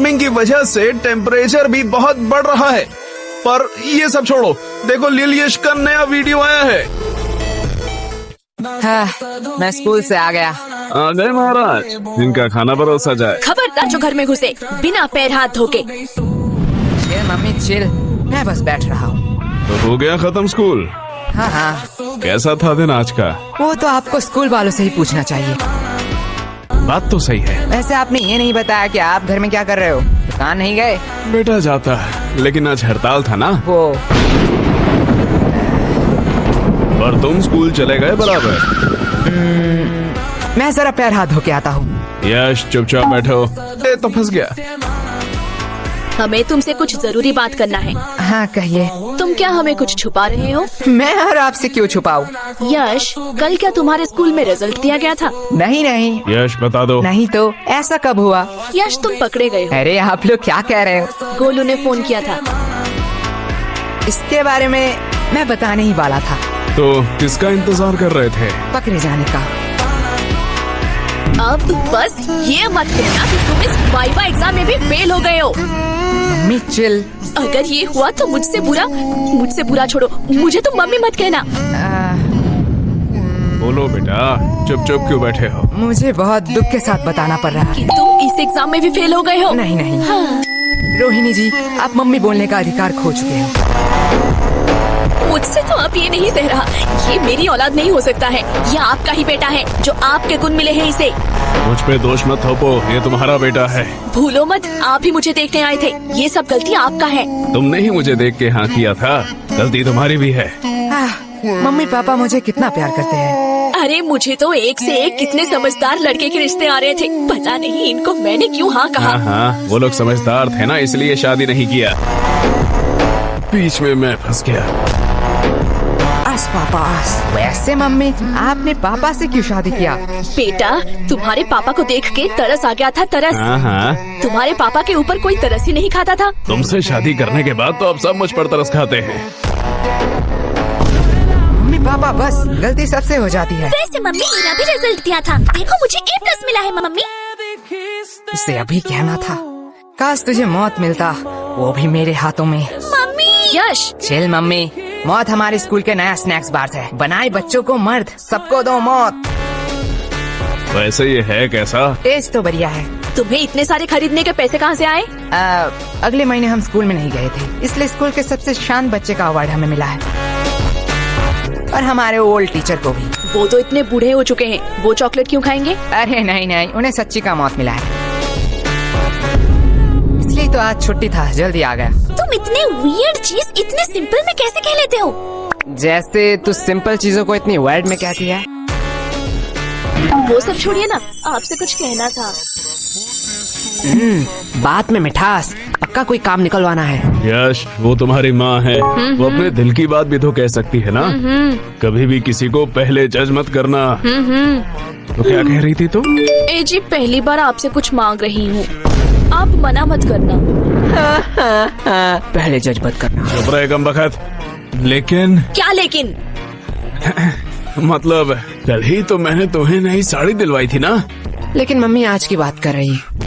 Warming की वजह से टेम्परेचर भी बहुत बढ़ रहा है। पर ये सब छोड़ो, देखो लिलियश का नया वीडियो आया है। हाँ, मैं स्कूल से आ गया। आ गए महाराज, इनका खाना परोसा जाए। खबरदार जो घर में घुसे बिना पैर हाथ धोके। चिल मम्मी चिल, मैं बस बैठ रहा हूँ। तो हो गया खत्म स्कूल? हाँ हाँ। कैसा था दिन आज का? वो तो आपको स्कूल वालों से ही पूछना चाहिए। बात तो सही है। वैसे आपने ये नहीं बताया कि आप घर में क्या कर रहे हो? दुकान नहीं गए? बेटा जाता है, लेकिन आज हड़ताल था ना। वो और तुम स्कूल चले गए बराबर? मैं जरा पैर हाथ धो के आता हूँ। यश चुपचाप बैठो। तो फंस गया। हमें तुमसे कुछ जरूरी बात करना है। हाँ कहिए। तुम क्या हमें कुछ छुपा रहे हो? मैं और आपसे क्यों छुपाऊं? यश, कल क्या तुम्हारे स्कूल में रिजल्ट दिया गया था? नहीं नहीं। यश बता दो। नहीं तो ऐसा कब हुआ? यश तुम पकड़े गए हो। अरे आप लोग क्या कह रहे हो? गोलू ने फोन किया था। इसके बारे में मैं बताने ही वाला था। तो किसका इंतजार कर रहे थे? पकड़े जाने का। अब बस ये मत कहना कि तुम इस वाइवा एग्जाम में भी फेल हो गए हो। Mummy chill. अगर ये हुआ तो मुझसे बुरा छोड़ो, मुझे तो मम्मी मत कहना। बोलो बेटा, चुप चुप क्यों बैठे हो? मुझे बहुत दुख के साथ बताना पड़ रहा है कि तुम इस एग्जाम में भी फेल हो गए हो। नहीं नहीं। हाँ। रोहिणी जी, आप मम्मी बोलने का अधिकार खो चुके हो। मुझसे तो अब ये नहीं सह रहा। ये मेरी औलाद नहीं हो सकता है। ये आपका ही बेटा है, जो आपके गुण मिले हैं इसे। मुझ पे दोष मत थोपो, ये तुम्हारा बेटा है। भूलो मत, आप ही मुझे देखने आए थे। ये सब गलती आपका है। तुमने ही मुझे देख के हाँ किया था, गलती तुम्हारी भी है। मम्मी पापा मुझे कितना प्यार करते हैं। अरे मुझे तो एक से एक कितने समझदार लड़के के रिश्ते आ रहे थे। पता नहीं इनको मैंने क्यों हाँ कहा। हाँ, वो लोग समझदार थे ना, इसलिए शादी नहीं किया। बीच में मैं फंस गया। पापा, वैसे मम्मी आपने पापा से क्यों शादी किया? बेटा, तुम्हारे पापा को देख के तरस आ गया था, तरस। हाँ। तुम्हारे पापा के ऊपर कोई तरस ही नहीं खाता था। तुमसे शादी करने के बाद तो अब सब मुझ पर तरस खाते हैं। मम्मी पापा बस, गलती सबसे हो जाती है। वैसे मम्मी मेरा भी रिजल्ट दिया था, देखो मुझे A+ मिला है मम्मी। उसे अभी कहना था, काश तुझे मौत मिलता, वो भी मेरे हाथों में। मम्मी। यश चिल मम्मी, मौत हमारे स्कूल के नया स्नैक्स बार है। बनाए बच्चों को मर्द, सबको दो मौत। वैसे ये है कैसा? टेस्ट तो बढ़िया है। तुम्हें इतने सारे खरीदने के पैसे कहाँ से आए? अगले महीने हम स्कूल में नहीं गए थे, इसलिए स्कूल के सबसे शांत बच्चे का अवार्ड हमें मिला है, और हमारे ओल्ड टीचर को भी। वो तो इतने बूढ़े हो चुके हैं, वो चॉकलेट क्यों खाएंगे? अरे नहीं नहीं, उन्हें सच्ची का मौत मिला है, इसलिए तो आज छुट्टी था, जल्दी आ गया। तुम इतने वियर्ड चीज इतने सिंपल में कैसे कह लेते हो? जैसे तू सिंपल चीजों को इतनी वर्ड में कहती है। वो सब छोड़िए ना, आपसे कुछ कहना था। बात में मिठास, पक्का कोई काम निकलवाना है। यश, वो तुम्हारी माँ है, वो अपने दिल की बात भी तो कह सकती है ना। कभी भी किसी को पहले जज मत करना। तो क्या कह रही थी तुम? ए जी, पहली बार आपसे कुछ मांग रही हूँ, आप मना मत करना। पहले जज मत करना। चुप रहे कमबख्त। लेकिन क्या लेकिन? मतलब कल ही तो मैंने तुम्हें नई साड़ी दिलवाई थी ना। लेकिन मम्मी आज की बात कर रही है।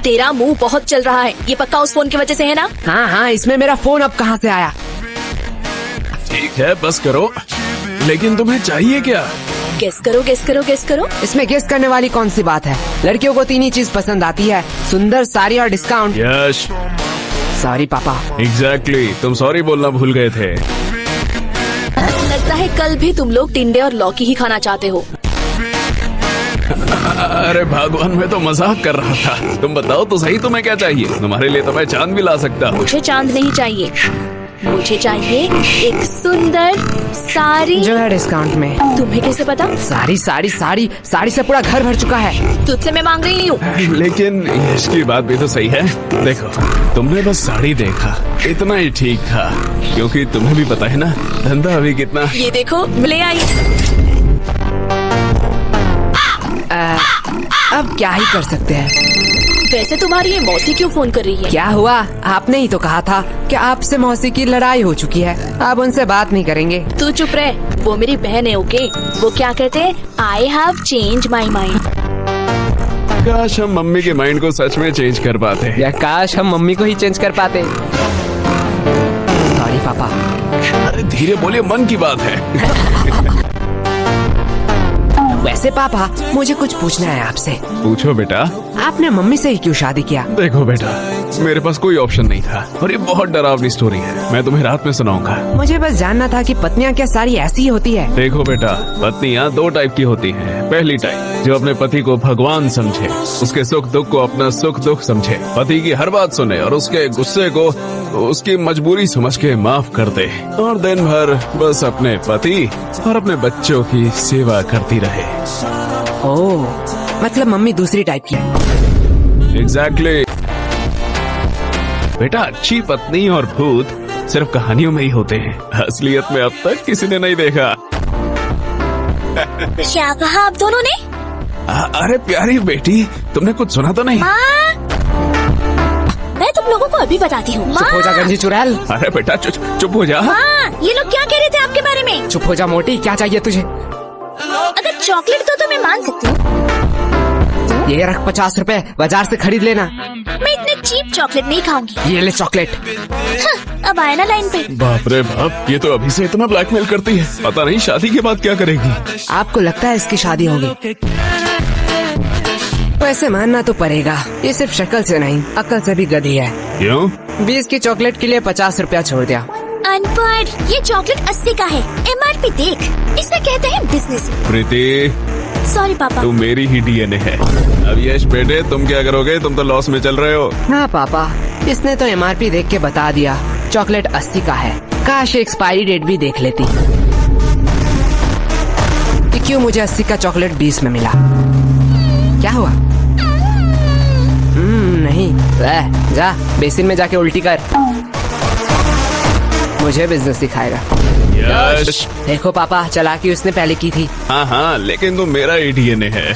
तेरा मुंह बहुत चल रहा है, ये पक्का उस फोन की वजह से है ना? हाँ हाँ, इसमें मेरा फोन अब कहाँ से आया? ठीक है, बस करो। लेकिन तुम्हें चाहिए क्या? गेस करो गेस करो गेस करो। इसमें गेस करने वाली कौन सी बात है? लड़कियों को तीन ही चीज पसंद आती है, सुंदर, साड़ी और डिस्काउंट। यश। सॉरी पापा। एग्जैक्टली, तुम सॉरी बोलना भूल गए थे। लगता है कल भी तुम लोग टिंडे और लौकी ही खाना चाहते हो। अरे भगवान, मैं तो मजाक कर रहा था। तुम बताओ तो सही, तुम्हें क्या चाहिए? तुम्हारे लिए तो मैं चांद भी ला सकता हूँ। मुझे चांद नहीं चाहिए, मुझे चाहिए एक सुंदर साड़ी जो है डिस्काउंट में। तुम्हें कैसे पता? साड़ी साड़ी साड़ी साड़ी से पूरा घर भर चुका है। तुझसे मैं मांग रही हूँ। लेकिन यश की बात भी तो सही है। देखो, तुमने बस साड़ी देखा, इतना ही ठीक था, क्योंकि तुम्हें भी पता है ना धंधा अभी कितना। ये देखो, ले आई। अब क्या ही कर सकते हैं। वैसे तुम्हारी ये मौसी क्यों फोन कर रही है? क्या हुआ? आपने ही तो कहा था कि आपसे मौसी की लड़ाई हो चुकी है, अब उनसे बात नहीं करेंगे। तू चुप रह, वो मेरी बहन है। ओके, वो क्या कहते हैं? I have change my mind. काश हम मम्मी के माइंड को सच में चेंज कर पाते। या काश हम मम्मी को ही चेंज कर पाते। सॉरी पापा। अरे धीरे बोलिए, मन की बात है। वैसे पापा, मुझे कुछ पूछना है आपसे। पूछो बेटा। आपने मम्मी से ही क्यों शादी किया? देखो बेटा, मेरे पास कोई ऑप्शन नहीं था और ये बहुत डरावनी स्टोरी है। मैं तुम्हें रात में सुनाऊंगा। मुझे बस जानना था कि पत्नियां क्या सारी ऐसी ही होती है? देखो बेटा, पत्नियां दो टाइप की होती हैं। पहली टाइप जो अपने पति को भगवान समझे, उसके सुख दुख को अपना सुख दुख समझे, पति की हर बात सुने और उसके गुस्से को उसकी मजबूरी समझ के माफ कर दे और दिन भर बस अपने पति और अपने बच्चों की सेवा करती रहे। ओह, मतलब मम्मी दूसरी टाइप की है। एग्जैक्टली बेटा, अच्छी पत्नी और भूत सिर्फ कहानियों में ही होते हैं, असलियत में अब तक किसी ने नहीं देखा। क्या कहा आप दोनों ने? अरे प्यारी बेटी, तुमने कुछ सुना तो नहीं? माँ, मैं तुम लोगों को अभी बताती हूँ। चुप हो जा गंजी चुड़ैल। अरे बेटा चुप हो जा। माँ, ये लोग क्या कह रहे थे आपके बारे में? चुप हो जा मोटी, क्या चाहिए तुझे? अगर चॉकलेट दो तो मैं मान सकती हूँ। ये रख 50 रुपए, बाजार से खरीद लेना। मैं इतने चीप चॉकलेट नहीं खाऊंगी। ये ले चॉकलेट। हाँ, अब आया ना लाइन पे। बाप रे बाप, ये तो अभी से इतना ब्लैकमेल करती है, पता नहीं शादी के बाद क्या करेगी। आपको लगता है इसकी शादी होगी? वैसे मानना तो पड़ेगा, ये सिर्फ शक्ल से नहीं, अक्ल से भी गधी है। क्यों? 20 की चॉकलेट के लिए 50 रुपया छोड़ दिया। अनपढ़, ये चॉकलेट 80 का है। MRP देख, इसे कहते हैं बिजनेस। प्रीति, सॉरी पापा। तू मेरी ही DNA है। अब यश बेटे, तुम क्या करोगे? तुम तो लॉस में चल रहे हो। हाँ पापा, इसने तो MRP देख के बता दिया, चॉकलेट 80 का है। काश एक्सपायरी डेट भी देख लेती। कि क्यों मुझे 80 का चॉकलेट 20 में मिला? क्या हुआ? नहीं, जा बेसिन में जाके उल्टी कर। मुझे बिजनेस सिखाएगा। यश, देखो पापा, चालाकी उसने पहले की थी। हाँ हाँ, लेकिन तुम मेरा ही DNA है।